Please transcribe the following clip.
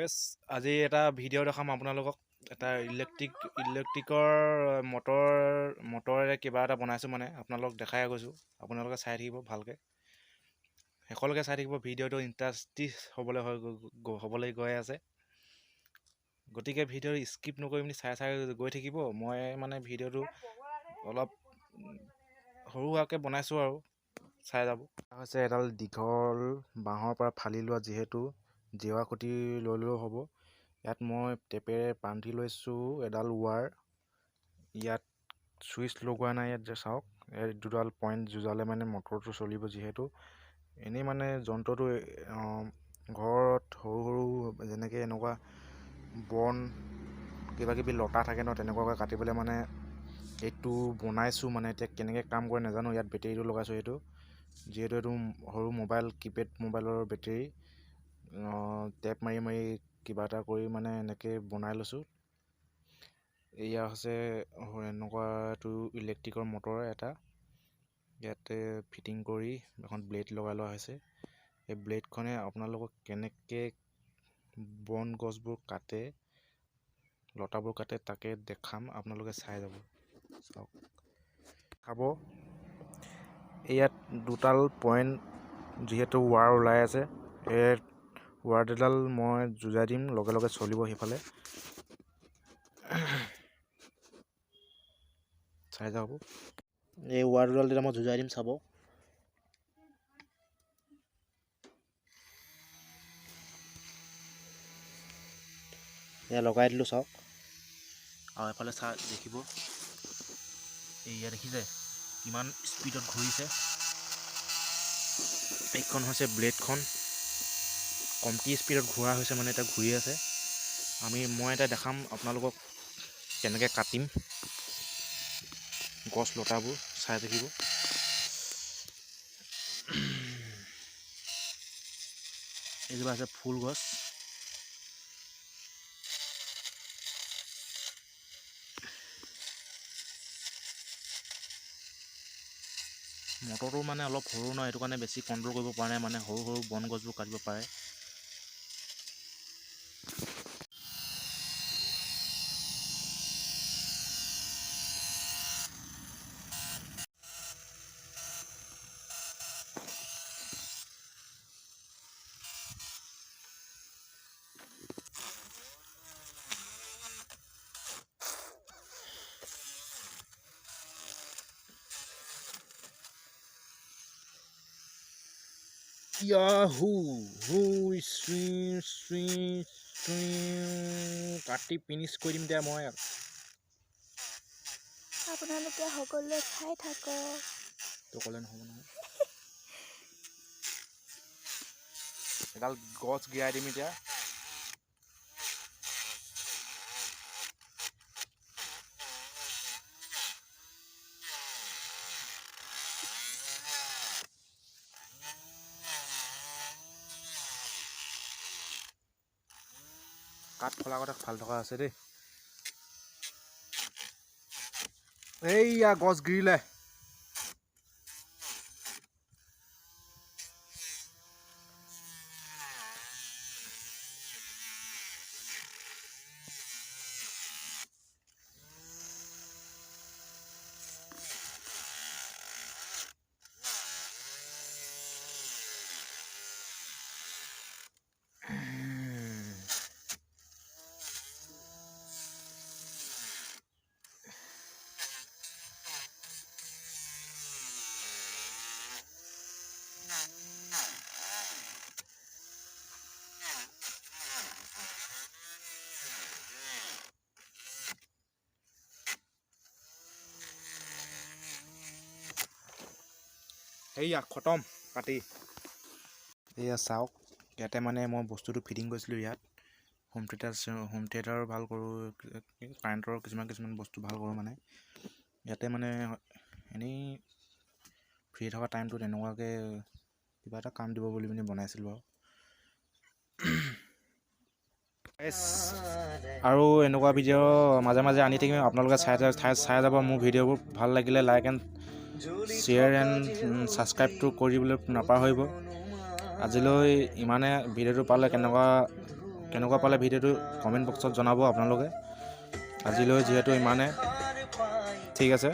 Guys আজি এটা video' দেখাম আপোনালোকক এটা ইলেক্ট্ৰিকৰ মটৰেৰে কিবা এটা বনাইছো মানে আপোনালোকক দেখাই গৈছো আপোনালোকে চাই থাকিব ভালকে শেষলৈকে চাই থাকিব ভিডিঅ'টো ইন্টাৰেষ্টিং হ'বলৈ গৈ আছে গতিকে ভিডিঅ'টো স্কিপ নকৰি আপুনি চাই গৈ থাকিব মই মানে ভিডিঅ'টো অলপ সৰুৱাকে বনাইছো আৰু চাই যাব হৈছে এডাল দীঘল বাঁহৰ পৰা ফালি লোৱা যিহেতু জেৱা খুঁটি লৈ ল'লেও হ'ব ইয়াত মই টেপেৰে বান্ধি লৈছোঁ এডাল ৱাৰ ইয়াত সুইচ লগোৱা নাই ইয়াত যে চাওক এই দুডাল পইণ্ট জুজালে মানে মটৰটো চলিব যিহেতু এনেই মানে যন্ত্ৰটো ঘৰত সৰু সৰু যেনেকৈ এনেকুৱা বন কিবাকিবি লতা থাকে ন তেনেকুৱাকৈ কাটিবলৈ মানে এইটো বনাইছোঁ মানে এতিয়া কেনেকৈ কাম কৰে নাজানো ইয়াত বেটেৰীটো লগাইছোঁ এইটো যিহেতু এইটো সৰু মোবাইল কিপেড মোবাইলৰ বেটেৰী টেপ মাৰি মাৰি কিবা এটা কৰি মানে এনেকৈ বনাই লৈছোঁ এয়া হৈছে এনেকুৱাটো ইলেক্ট্ৰিকৰ মটৰ এটা ইয়াতে ফিটিং কৰি এখন ব্লেড লগাই লোৱা হৈছে এই ব্লেডখনে আপোনালোকক কেনেকৈ বন গছবোৰ কাটে লতাবোৰ কাটে তাকে দেখাম আপোনালোকে চাই যাব চাওক খাব ইয়াত দুটাল পইণ্ট যিহেতু ৱাৰ ওলাই আছে এই ৱাৰডাল মই যুজাই দিম লগে লগে চলিব সেইফালে চাই যাব এই ৱাৰডাল তেতিয়া মই যুজাই দিম চাব এয়া লগাই দিলোঁ চাওক আৰু এফালে চাই দেখিব এয়া দেখিছে কিমান স্পীডত ঘূৰিছে এইখন হৈছে ব্লেডখন কমটি স্পীডত ঘূৰা হৈছে মানে এতিয়া ঘূৰি আছে মই এটা দেখাম আপোনালোকক কেনেকৈ কাটিম গছ লতাবোৰ চাই থাকিব এইজোপা আছে ফুল গছ মটৰটো মানে অলপ সৰু ন সেইটো কাৰণে বেছি কণ্ট্ৰল কৰিব পৰা নাই মানে সৰু সৰু বন গছবোৰ কাটিব পাৰে কাটি ফিনিছ কৰি দিম দিয়া মই আপোনালোকে সকলোৱে চাই থাকক তো ক'লে নহ'ব নহয় এডাল গছ গিৰাই দিম এতিয়া কাঠ ফলা কথা ভাল থকা আছে দেই এইয়া গছ গিৰিলে এইয়া খতম কাটি এয়া চাওক ইয়াতে মানে মই বস্তুটো ফিটিং কৰিছিলোঁ ইয়াত হোম থিয়েটাৰ ভাল কৰোঁ কাৰেণ্টৰ কিছুমান বস্তু ভাল কৰোঁ মানে ইয়াতে মানে এনেই ফ্ৰী থকা টাইমটোত এনেকুৱাকৈ কিবা এটা কাম দিব বুলি বনাইছিলোঁ আৰু এনেকুৱা ভিডিঅ' মাজে মাজে আনি থাকিম আপোনালোকে চাই যাব মোৰ ভিডিঅ'বোৰ ভাল লাগিলে লাইক এণ্ড শ্বেয়াৰ এণ্ড ছাবস্ক্ৰাইবটো কৰিবলৈ নাপাহৰিব আজিলৈ ইমানে ভিডিঅ'টো পালে কেনেকুৱা কেনেকুৱা পালে ভিডিঅ'টো কমেণ্ট বক্সত জনাব আপোনালোকে। আজিলৈ যিহেতু ইমানে, ঠিক আছে।